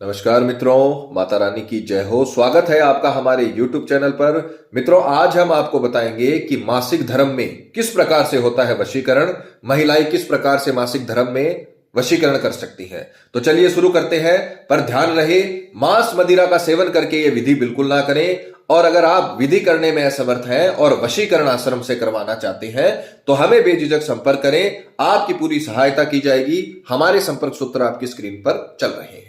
नमस्कार मित्रों, माता रानी की जय हो। स्वागत है आपका हमारे YouTube चैनल पर। मित्रों, आज हम आपको बताएंगे कि मासिक धर्म में किस प्रकार से होता है वशीकरण, महिलाएं किस प्रकार से मासिक धर्म में वशीकरण कर सकती हैं। तो चलिए शुरू करते हैं। पर ध्यान रहे, मांस मदिरा का सेवन करके ये विधि बिल्कुल ना करें। और अगर आप विधि करने में असमर्थ हैं और वशीकरण आश्रम से करवाना चाहते हैं तो हमें बेझिझक संपर्क करें, आपकी पूरी सहायता की जाएगी। हमारे संपर्क सूत्र आपकी स्क्रीन पर चल रहे हैं।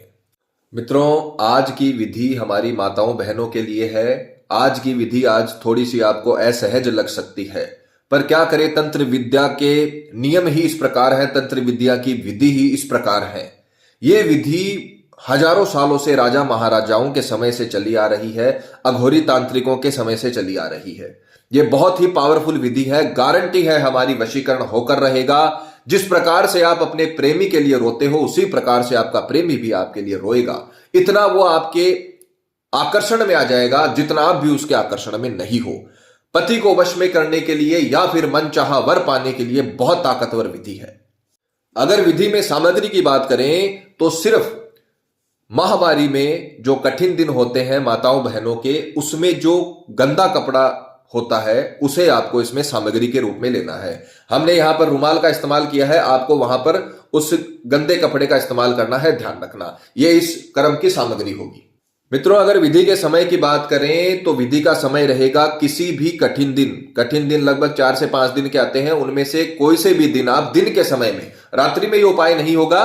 मित्रों, आज की विधि हमारी माताओं बहनों के लिए है। आज की विधि आज थोड़ी सी आपको असहज लग सकती है, पर क्या करें, तंत्र विद्या के नियम ही इस प्रकार है, तंत्र विद्या की विधि ही इस प्रकार है। ये विधि हजारों सालों से राजा महाराजाओं के समय से चली आ रही है, अघोरी तांत्रिकों के समय से चली आ रही है। ये बहुत ही पावरफुल विधि है। गारंटी है हमारी वशीकरण होकर रहेगा। जिस प्रकार से आप अपने प्रेमी के लिए रोते हो, उसी प्रकार से आपका प्रेमी भी आपके लिए रोएगा। इतना वो आपके आकर्षण में आ जाएगा जितना आप भी उसके आकर्षण में नहीं हो। पति को वश में करने के लिए या फिर मनचाहा वर पाने के लिए बहुत ताकतवर विधि है। अगर विधि में सामग्री की बात करें तो सिर्फ माहवारी में जो कठिन दिन होते हैं माताओं बहनों के, उसमें जो गंदा कपड़ा होता है उसे आपको इसमें सामग्री के रूप में लेना है। हमने यहां पर रुमाल का इस्तेमाल किया है, आपको वहां पर उस गंदे कपड़े का इस्तेमाल करना है, ध्यान रखना। यह इस कर्म की सामग्री होगी। मित्रों, अगर विधि के समय की बात करें तो विधि का समय रहेगा किसी भी कठिन दिन लगभग 4 से 5 दिन के आते हैं, उनमें से कोई से भी दिन आप दिन के समय में, रात्रि में ये उपाय नहीं होगा।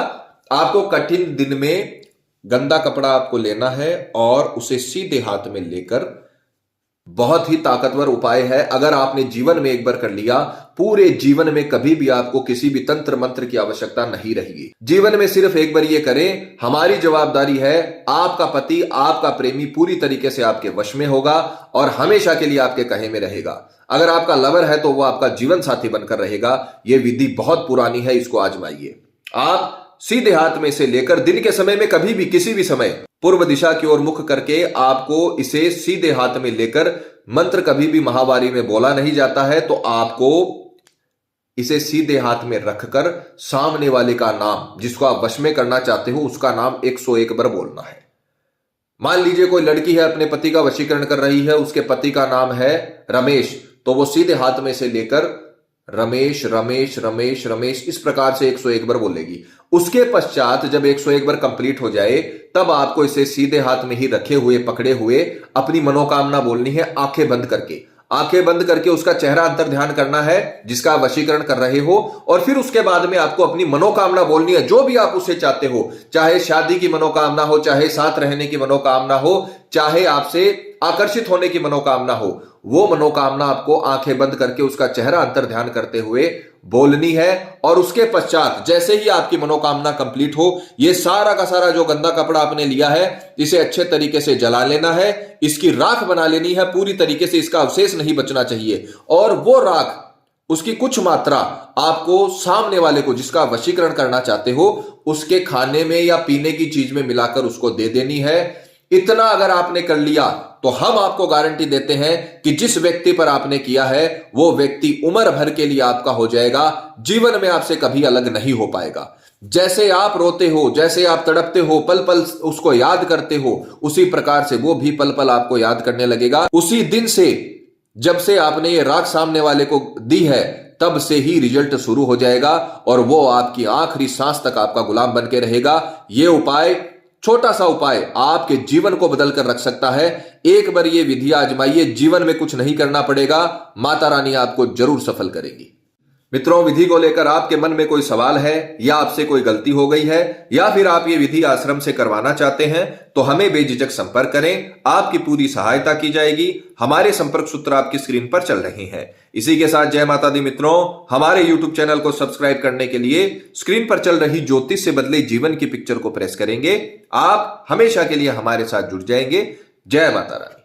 आपको कठिन दिन में गंदा कपड़ा आपको लेना है और उसे सीधे हाथ में लेकर, बहुत ही ताकतवर उपाय है। अगर आपने जीवन में एक बार कर लिया, पूरे जीवन में कभी भी आपको किसी भी तंत्र मंत्र की आवश्यकता नहीं रहेगी। जीवन में सिर्फ एक बार ये करें। हमारी जवाबदारी है, आपका पति, आपका प्रेमी पूरी तरीके से आपके वश में होगा और हमेशा के लिए आपके कहे में रहेगा। अगर आपका लवर है तो वो आपका जीवन साथी बनकर रहेगा। यह विधि बहुत पुरानी है, इसको आजमाइए। आप सीधे हाथ में से लेकर दिन के समय में कभी भी किसी भी समय पूर्व दिशा की ओर मुख करके आपको इसे सीधे हाथ में लेकर, मंत्र कभी भी महावारी में बोला नहीं जाता है, तो आपको इसे सीधे हाथ में रखकर सामने वाले का नाम, जिसको आप वश में करना चाहते हो, उसका नाम 101 बार बोलना है। मान लीजिए कोई लड़की है, अपने पति का वशीकरण कर रही है, उसके पति का नाम है रमेश, तो वो सीधे हाथ में से लेकर रमेश रमेश रमेश रमेश इस प्रकार से 101 बार बोलेगी। उसके पश्चात जब 101 बार कंप्लीट हो जाए, तब आपको इसे सीधे हाथ में ही रखे हुए, पकड़े हुए अपनी मनोकामना बोलनी है, आंखें बंद करके। आंखें बंद करके उसका चेहरा अंतर ध्यान करना है जिसका आप वशीकरण कर रहे हो, और फिर उसके बाद में आपको अपनी मनोकामना बोलनी है, जो भी आप उसे चाहते हो। चाहे शादी की मनोकामना हो, चाहे साथ रहने की मनोकामना हो, चाहे आपसे आकर्षित होने की मनोकामना हो, वो मनोकामना आपको आंखें बंद करके उसका चेहरा अंतर ध्यान करते हुए बोलनी है। और उसके पश्चात जैसे ही आपकी मनोकामना कंप्लीट हो, ये सारा का सारा जो गंदा कपड़ा आपने लिया है, इसे अच्छे तरीके से जला लेना है, इसकी राख बना लेनी है पूरी तरीके से, इसका अवशेष नहीं बचना चाहिए। और वो राख, उसकी कुछ मात्रा आपको सामने वाले को, जिसका वशीकरण करना चाहते हो, उसके खाने में या पीने की चीज में मिलाकर उसको दे देनी है। इतना अगर आपने कर लिया तो हम आपको गारंटी देते हैं कि जिस व्यक्ति पर आपने किया है वो व्यक्ति उम्र भर के लिए आपका हो जाएगा, जीवन में आपसे कभी अलग नहीं हो पाएगा। जैसे आप रोते हो, जैसे आप तड़पते हो, पल पल उसको याद करते हो, उसी प्रकार से वो भी पल पल आपको याद करने लगेगा। उसी दिन से, जब से आपने ये राख सामने वाले को दी है, तब से ही रिजल्ट शुरू हो जाएगा और वो आपकी आखिरी सांस तक आपका गुलाम बन के रहेगा। ये उपाय, छोटा सा उपाय, आपके जीवन को बदल कर रख सकता है। एक बार ये विधि आजमाइए, जीवन में कुछ नहीं करना पड़ेगा, माता रानी आपको जरूर सफल करेगी। मित्रों, विधि को लेकर आपके मन में कोई सवाल है, या आपसे कोई गलती हो गई है, या फिर आप ये विधि आश्रम से करवाना चाहते हैं, तो हमें बेझिझक संपर्क करें, आपकी पूरी सहायता की जाएगी। हमारे संपर्क सूत्र आपकी स्क्रीन पर चल रहे हैं। इसी के साथ जय माता दी मित्रों, हमारे YouTube चैनल को सब्सक्राइब करने के लिए स्क्रीन पर चल रही ज्योतिष से बदले जीवन की पिक्चर को प्रेस करेंगे। आप हमेशा के लिए हमारे साथ जुड़ जाएंगे। जय माता रानी।